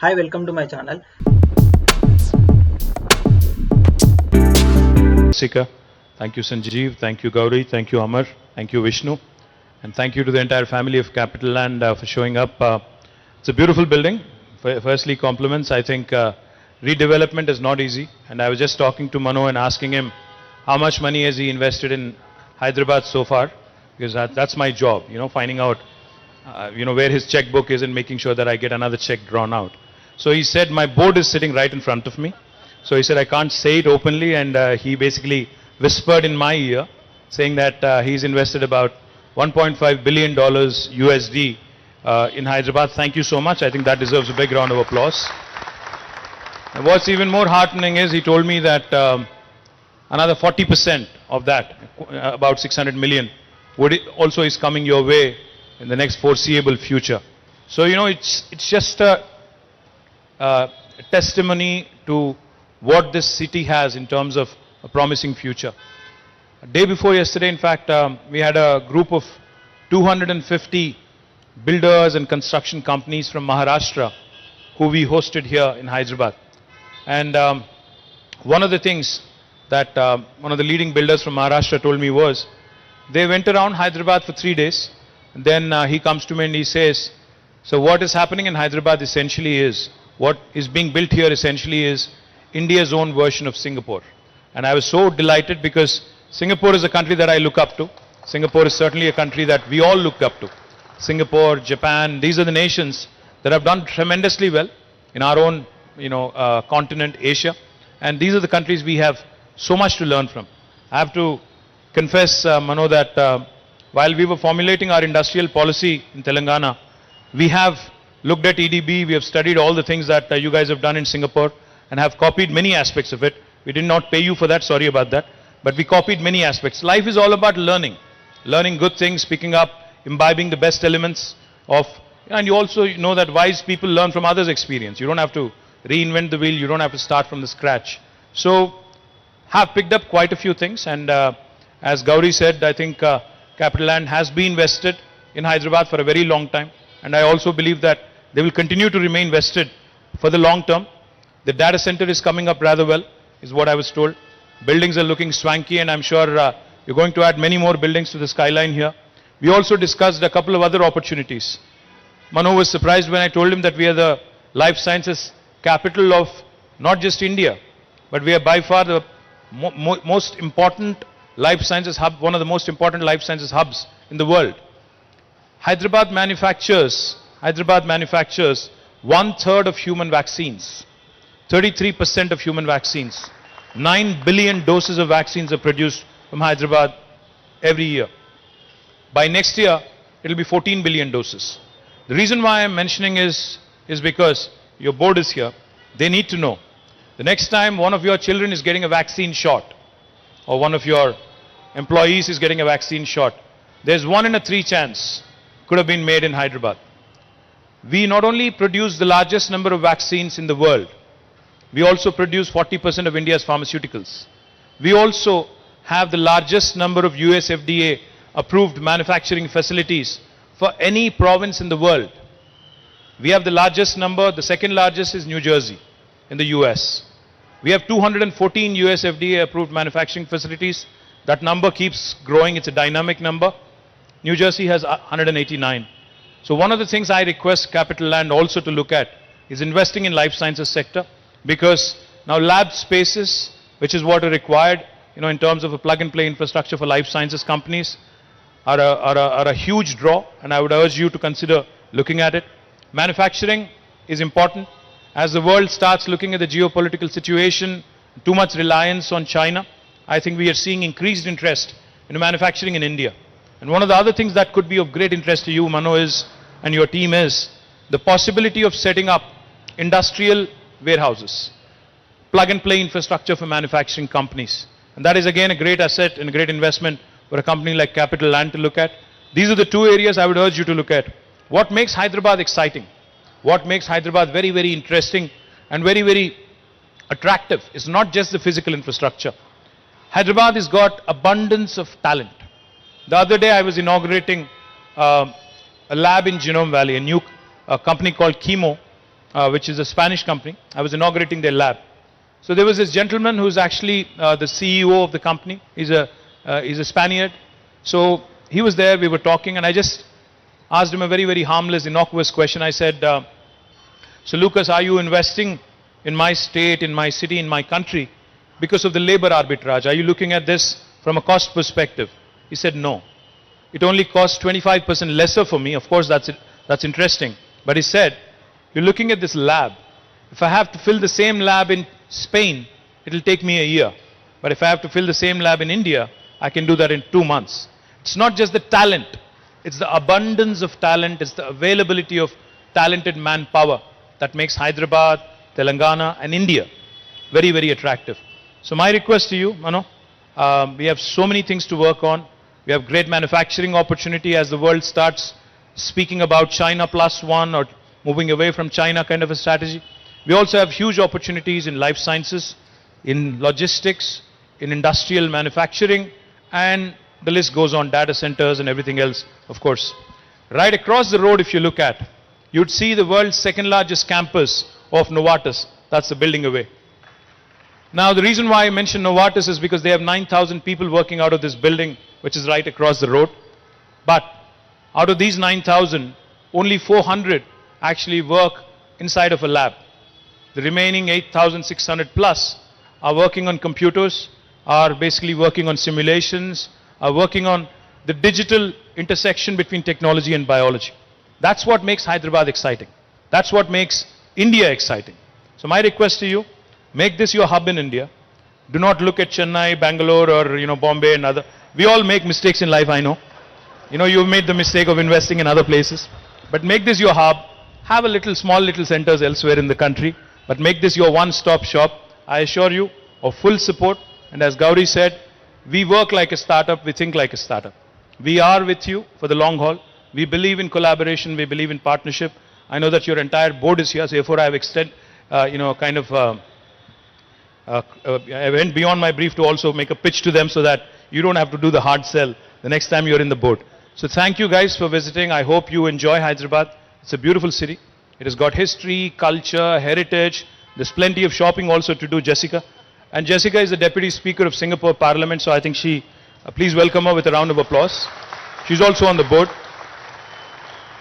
Hi, welcome to my channel. Sika. Thank you, Sanjeev. Thank you, Gauri. Thank you, Amar. Thank you, Vishnu. And thank you to the entire family of Capital Land for showing up. It's a beautiful building. Firstly, compliments. I think redevelopment is not easy. And I was just talking to Mano and asking him how much money has he invested in Hyderabad so far, because that's my job, finding out, where his checkbook is and making sure that I get another check drawn out. So he said, my board is sitting right in front of me. So he said, I can't say it openly, and he basically whispered in my ear, saying that he's invested about $1.5 billion USD in Hyderabad. Thank you so much. I think that deserves a big round of applause. And what's even more heartening is he told me that another 40% of that, about 600 million, also is coming your way in the next foreseeable future. So, it's just a testimony to what this city has in terms of a promising future. A day before yesterday, in fact, we had a group of 250 builders and construction companies from Maharashtra who we hosted here in Hyderabad. And one of the things that one of the leading builders from Maharashtra told me was, they went around Hyderabad for 3 days, and then he comes to me and he says, so what is happening in Hyderabad essentially is, what is being built here essentially is India's own version of Singapore. And I was so delighted because Singapore is a country that I look up to. Singapore is certainly a country that we all look up to. Singapore, Japan, these are the nations that have done tremendously well in our own, continent, Asia. And these are the countries we have so much to learn from. I have to confess, Mano, that while we were formulating our industrial policy in Telangana, we have looked at EDB, we have studied all the things that you guys have done in Singapore and have copied many aspects of it. We did not pay you for that, sorry about that. But we copied many aspects. Life is all about learning. Learning good things, picking up, imbibing the best elements of, and you also know that wise people learn from others' experience. You don't have to reinvent the wheel, you don't have to start from the scratch. So, have picked up quite a few things, and as Gauri said, I think Capital Land has been vested in Hyderabad for a very long time, and I also believe that they will continue to remain vested for the long term. The data center is coming up rather well, is what I was told. Buildings are looking swanky, and I'm sure you're going to add many more buildings to the skyline here. We also discussed a couple of other opportunities. Mano was surprised when I told him that we are the life sciences capital of not just India, but we are by far the most important life sciences hub, one of the most important life sciences hubs in the world. Hyderabad manufactures 1/3 of human vaccines, 33% of human vaccines. 9 billion doses of vaccines are produced from Hyderabad every year. By next year, it will be 14 billion doses. The reason why I'm mentioning is because your board is here. They need to know. The next time one of your children is getting a vaccine shot, or one of your employees is getting a vaccine shot, there's 1 in 3 chance could have been made in Hyderabad. We not only produce the largest number of vaccines in the world, we also produce 40% of India's pharmaceuticals. We also have the largest number of US FDA approved manufacturing facilities for any province in the world. We have the largest number, the second largest is New Jersey in the US. We have 214 US FDA approved manufacturing facilities. That number keeps growing, it's a dynamic number. New Jersey has 189. So one of the things I request Capital Land also to look at is investing in life sciences sector, because now lab spaces, which is what are required, in terms of a plug-and-play infrastructure for life sciences companies, are a huge draw, and I would urge you to consider looking at it. Manufacturing is important. As the world starts looking at the geopolitical situation, too much reliance on China, I think we are seeing increased interest in manufacturing in India. And one of the other things that could be of great interest to you, Mano, and your team is the possibility of setting up industrial warehouses, plug-and-play infrastructure for manufacturing companies. And that is again a great asset and a great investment for a company like Capital Land to look at. These are the 2 areas I would urge you to look at. What makes Hyderabad exciting? What makes Hyderabad very, very interesting and very, very attractive is not just the physical infrastructure. Hyderabad has got abundance of talent. The other day I was inaugurating a lab in Genome Valley, a new company called Chemo, which is a Spanish company. I was inaugurating their lab. So there was this gentleman who's actually the CEO of the company. He's a Spaniard. So he was there, we were talking, and I just asked him a very, very harmless, innocuous question. I said, so Lucas, are you investing in my state, in my city, in my country because of the labor arbitrage? Are you looking at this from a cost perspective? He said, no. It only costs 25% lesser for me. Of course, that's interesting. But he said, you're looking at this lab. If I have to fill the same lab in Spain, it'll take me a year. But if I have to fill the same lab in India, I can do that in 2 months. It's not just the talent. It's the abundance of talent. It's the availability of talented manpower that makes Hyderabad, Telangana, and India very, very attractive. So my request to you, Mano, we have so many things to work on. We have great manufacturing opportunity as the world starts speaking about China +1 or moving away from China kind of a strategy. We also have huge opportunities in life sciences, in logistics, in industrial manufacturing, and the list goes on, data centers and everything else, of course. Right across the road, if you look at, you'd see the world's second largest campus of Novartis. That's the building away. Now, the reason why I mention Novartis is because they have 9,000 people working out of this building, which is right across the road. But out of these 9,000, only 400 actually work inside of a lab. The remaining 8,600 plus are working on computers, are basically working on simulations, are working on the digital intersection between technology and biology. That's what makes Hyderabad exciting. That's what makes India exciting. So my request to you, make this your hub in India. Do not look at Chennai, Bangalore, or Bombay and other. We all make mistakes in life, I know. You've made the mistake of investing in other places. But make this your hub. Have a small little centers elsewhere in the country. But make this your one-stop shop. I assure you of full support. And as Gauri said, we work like a startup, we think like a startup. We are with you for the long haul. We believe in collaboration, we believe in partnership. I know that your entire board is here, so therefore I have I went beyond my brief to also make a pitch to them so that you don't have to do the hard sell the next time you're in the board. So thank you guys for visiting. I hope you enjoy Hyderabad. It's a beautiful city. It has got history, culture, heritage. There's plenty of shopping also to do, Jessica. And Jessica is the Deputy Speaker of Singapore Parliament, so I think please welcome her with a round of applause. She's also on the board.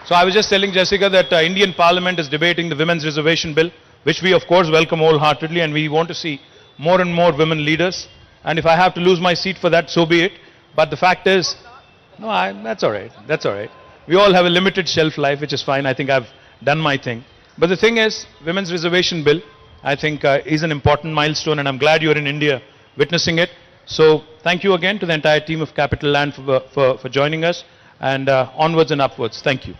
So I was just telling Jessica that Indian Parliament is debating the Women's Reservation Bill, which we of course welcome wholeheartedly, and we want to see more and more women leaders. And if I have to lose my seat for that, so be it. But the fact is, that's all right. That's all right. We all have a limited shelf life, which is fine. I think I've done my thing. But the thing is, Women's Reservation Bill, I think is an important milestone, and I'm glad you're in India witnessing it. So thank you again to the entire team of Capital Land for joining us, and onwards and upwards. Thank you.